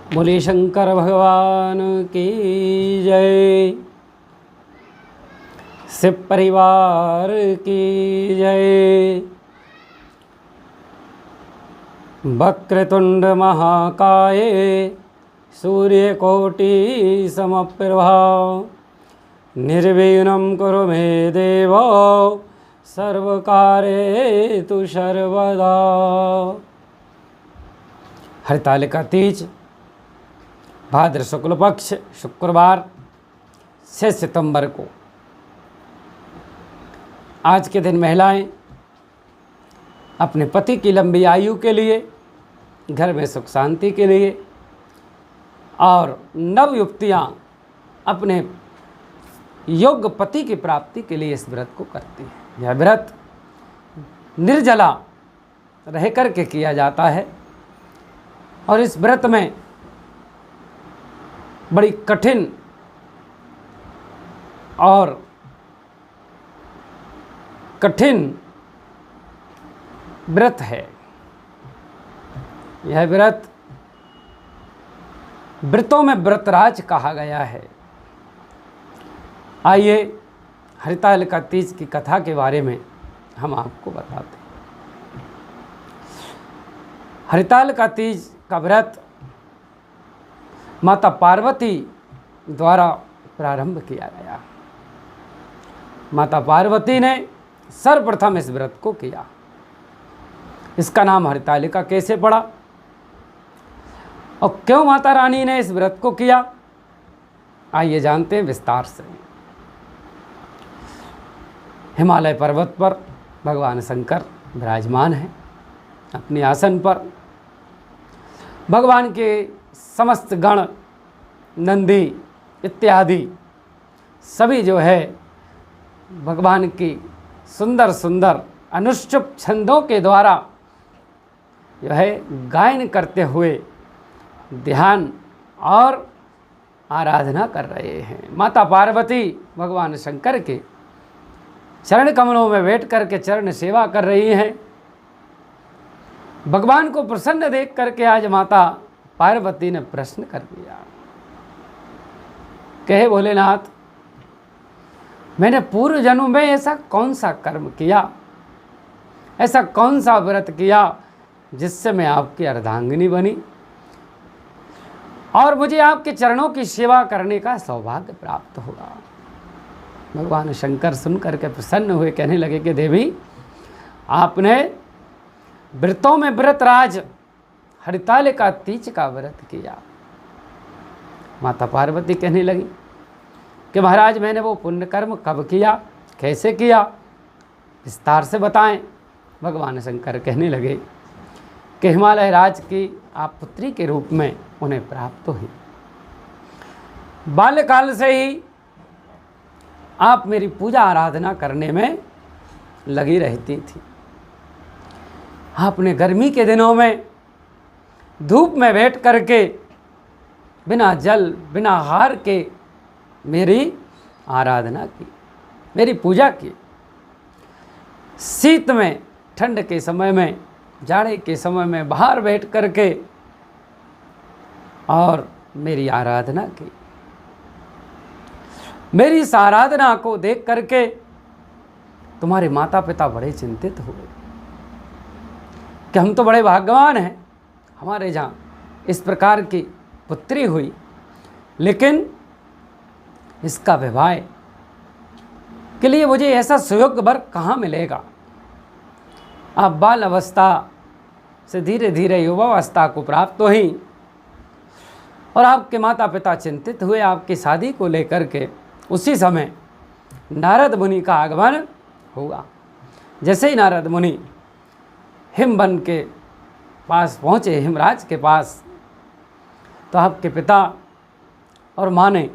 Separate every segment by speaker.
Speaker 1: बोले शंकर भगवान की जय, शिव परिवार की जय। वक्रतुंड महाकाय सूर्यकोटि समप्रभा निर्विघ्नं कुरु मे देव सर्वकार्येषु सर्वदा। हरितालिका तीज भाद्र शुक्ल पक्ष शुक्रवार 6 सितंबर को आज के दिन महिलाएं अपने पति की लंबी आयु के लिए, घर में सुख शांति के लिए और नवयुवतियां अपने योग्य पति की प्राप्ति के लिए इस व्रत को करती हैं। यह व्रत निर्जला रह करके किया जाता है और इस व्रत में बड़ी कठिन व्रत है। यह व्रत व्रतों में व्रतराज कहा गया है। आइए हरितालिका तीज की कथा के बारे में हम आपको बताते हैं। हरितालिका तीज का व्रत माता पार्वती द्वारा प्रारंभ किया गया। माता पार्वती ने सर्वप्रथम इस व्रत को किया। इसका नाम हरितालिका कैसे पड़ा और क्यों माता रानी ने इस व्रत को किया, आइए जानते हैं विस्तार से। हिमालय पर्वत पर भगवान शंकर विराजमान हैं अपने आसन पर। भगवान के समस्त गण नंदी इत्यादि सभी जो है भगवान की सुंदर सुंदर अनुष्टुप छंदों के द्वारा जो है गायन करते हुए ध्यान और आराधना कर रहे हैं। माता पार्वती भगवान शंकर के चरण कमलों में बैठ करके चरण सेवा कर रही हैं। भगवान को प्रसन्न देख करके आज माता पार्वती ने प्रश्न कर दिया, कहे भोलेनाथ, मैंने पूर्व जन्म में ऐसा कौन सा कर्म किया, ऐसा कौन सा व्रत किया जिससे मैं आपकी अर्धांगिनी बनी और मुझे आपके चरणों की सेवा करने का सौभाग्य प्राप्त होगा। भगवान शंकर सुन करके प्रसन्न हुए, कहने लगे कि देवी, आपने व्रतों में व्रतराज हरितालिका तीज का व्रत किया। माता पार्वती कहने लगी कि महाराज, मैंने वो पुण्य कर्म कब किया, कैसे किया, विस्तार से बताएं। भगवान शंकर कहने लगे कि हिमालय राज की आप पुत्री के रूप में उन्हें प्राप्त हुई। बाल्यकाल से ही आप मेरी पूजा आराधना करने में लगी रहती थी। आपने गर्मी के दिनों में धूप में बैठ करके बिना जल बिना आहार के मेरी आराधना की, मेरी पूजा की। शीत में, ठंड के समय में, जाड़े के समय में बाहर बैठ करके और मेरी आराधना की। मेरी इस आराधना को देख करके तुम्हारे माता पिता बड़े चिंतित हुए कि हम तो बड़े भाग्यवान हैं, हमारे जहाँ इस प्रकार की पुत्री हुई, लेकिन इसका विवाह के लिए मुझे ऐसा सुयोग्य वर कहाँ मिलेगा। आप बाल अवस्था से धीरे धीरे युवावस्था को प्राप्त हुई और आपके माता पिता चिंतित हुए आपकी शादी को लेकर के। उसी समय नारद मुनि का आगमन हुआ। जैसे ही नारद मुनि हिमवन के पास पहुँचे, हिमराज के पास, तो आपके पिता और माँ ने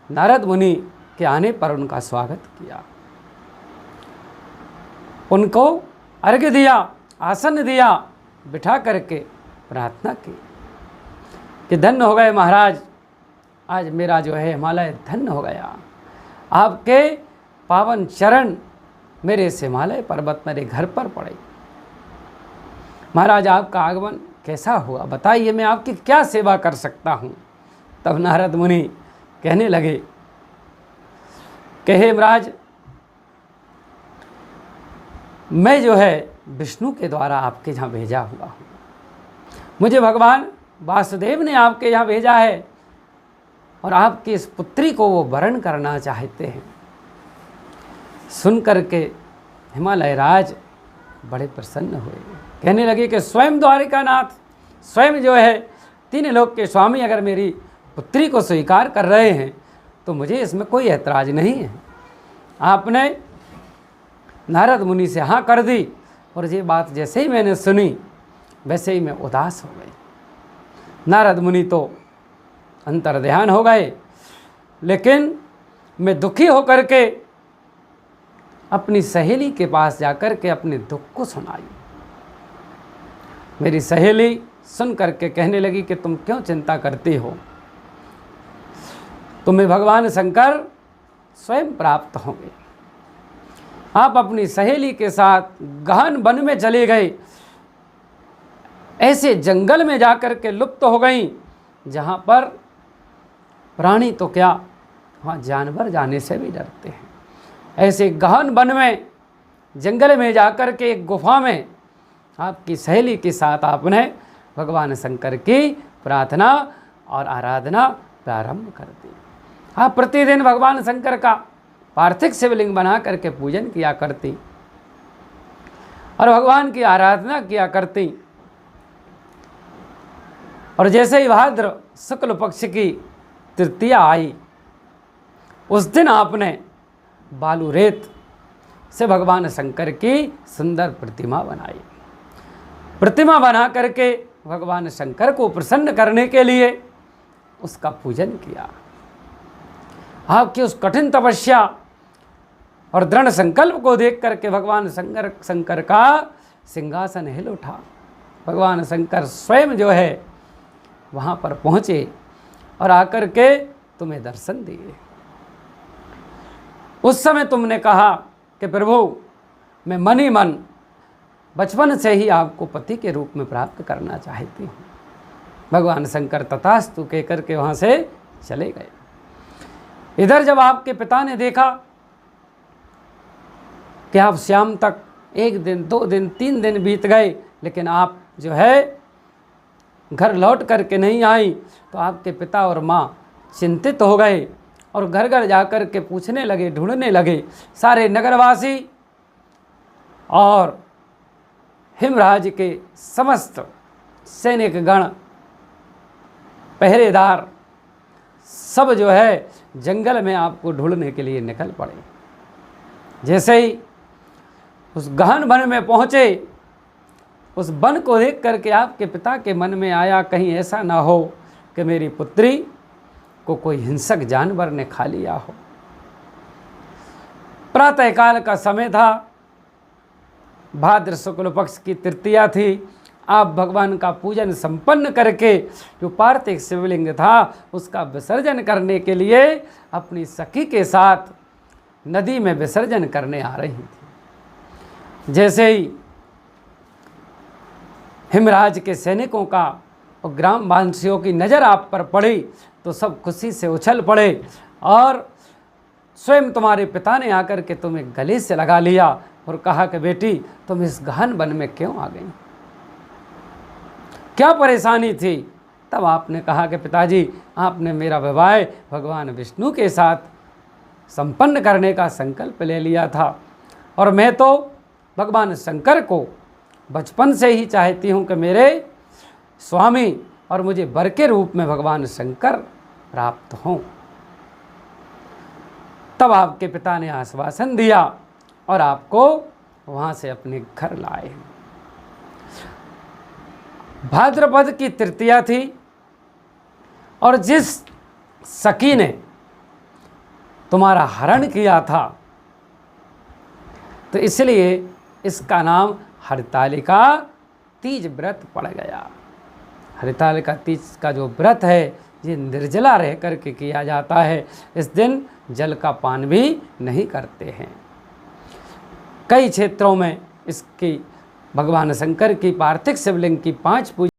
Speaker 1: नारद मुनि के आने पर उनका स्वागत किया, उनको अर्घ्य दिया, आसन दिया, बिठा करके प्रार्थना की कि धन्य हो गए महाराज, आज मेरा जो है हिमालय धन्य हो गया। आपके पावन चरण मेरे इस हिमालय पर्वत मेरे घर पर पड़े। महाराज, आपका आगमन कैसा हुआ, बताइए, मैं आपकी क्या सेवा कर सकता हूँ। तब नारद मुनि कहने लगे कि हे महाराज, मैं जो है विष्णु के द्वारा आपके यहाँ भेजा हुआ हूँ। मुझे भगवान वासुदेव ने आपके यहाँ भेजा है और आपकी इस पुत्री को वो वरण करना चाहते हैं। सुन करके हिमालय राज बड़े प्रसन्न हुए, कहने लगे कि स्वयं द्वारिकानाथ, स्वयं जो है तीन लोक के स्वामी अगर मेरी पुत्री को स्वीकार कर रहे हैं तो मुझे इसमें कोई ऐतराज़ नहीं है। आपने नारद मुनि से हाँ कर दी और ये बात जैसे ही मैंने सुनी वैसे ही मैं उदास हो गई। नारद मुनि तो अंतर्ध्यान हो गए, लेकिन मैं दुखी होकर के अपनी सहेली के पास जाकर के अपने दुख को सुनाई। मेरी सहेली सुन करके कहने लगी कि तुम क्यों चिंता करती हो, तुम्हें भगवान शंकर स्वयं प्राप्त होंगे। आप अपनी सहेली के साथ गहन वन में चले गए, ऐसे जंगल में जाकर के लुप्त हो गई जहाँ पर प्राणी तो क्या, वहाँ जानवर जाने से भी डरते हैं। ऐसे गहन वन में, जंगल में जाकर के एक गुफा में आपकी सहेली के साथ आपने भगवान शंकर की प्रार्थना और आराधना प्रारंभ कर दी। आप प्रतिदिन भगवान शंकर का पार्थिव शिवलिंग बना करके पूजन किया करती और भगवान की आराधना किया करती। और जैसे ही भाद्र शुक्ल पक्ष की तृतीया आई, उस दिन आपने बालू रेत से भगवान शंकर की सुंदर प्रतिमा बनाई। प्रतिमा बना करके भगवान शंकर को प्रसन्न करने के लिए उसका पूजन किया। आपकी उस कठिन तपस्या और दृढ़ संकल्प को देख करके भगवान शंकर का सिंहासन हिल उठा। भगवान शंकर स्वयं जो है वहाँ पर पहुँचे और आकर के तुम्हें दर्शन दिए। उस समय तुमने कहा कि प्रभु, मैं मन ही मन बचपन से ही आपको पति के रूप में प्राप्त करना चाहती हूँ। भगवान शंकर तथास्तु कह करके वहाँ से चले गए। इधर जब आपके पिता ने देखा कि आप शाम तक 1 दिन 2 दिन 3 दिन बीत गए, लेकिन आप जो है घर लौट करके नहीं आई, तो आपके पिता और माँ चिंतित हो गए और घर घर जाकर के पूछने लगे, ढूंढने लगे। सारे नगरवासी और हिमराज के समस्त सैनिक गण, पहरेदार सब जो है जंगल में आपको ढूंढने के लिए निकल पड़े। जैसे ही उस गहन वन में पहुँचे, उस वन को देख करके आपके पिता के मन में आया, कहीं ऐसा ना हो कि मेरी पुत्री को कोई हिंसक जानवर ने खा लिया हो। प्रातःकाल का समय था, भाद्र शुक्ल पक्ष की तृतीया थी। आप भगवान का पूजन संपन्न करके जो पार्थिव शिवलिंग था उसका विसर्जन करने के लिए अपनी सखी के साथ नदी में विसर्जन करने आ रही थी। जैसे ही हिमराज के सैनिकों का और ग्रामवासियों की नज़र आप पर पड़ी तो सब खुशी से उछल पड़े और स्वयं तुम्हारे पिता ने आकर के तुम्हें गले से लगा लिया और कहा कि बेटी, तुम इस गहन वन में क्यों आ गई, क्या परेशानी थी। तब आपने कहा कि पिताजी, आपने मेरा विवाह भगवान विष्णु के साथ संपन्न करने का संकल्प ले लिया था और मैं तो भगवान शंकर को बचपन से ही चाहती हूँ कि मेरे स्वामी और मुझे वर के रूप में भगवान शंकर प्राप्त हों। तब आपके पिता ने आश्वासन दिया और आपको वहाँ से अपने घर लाए। भाद्रपद की तृतीया थी और जिस सखी ने तुम्हारा हरण किया था, तो इसलिए इसका नाम हरितालिका तीज व्रत पड़ गया। हरितालिका तीज का जो व्रत है ये निर्जला रह करके किया जाता है। इस दिन जल का पान भी नहीं करते हैं। कई क्षेत्रों में इसकी भगवान शंकर की पार्थिव शिवलिंग की 5 पूजा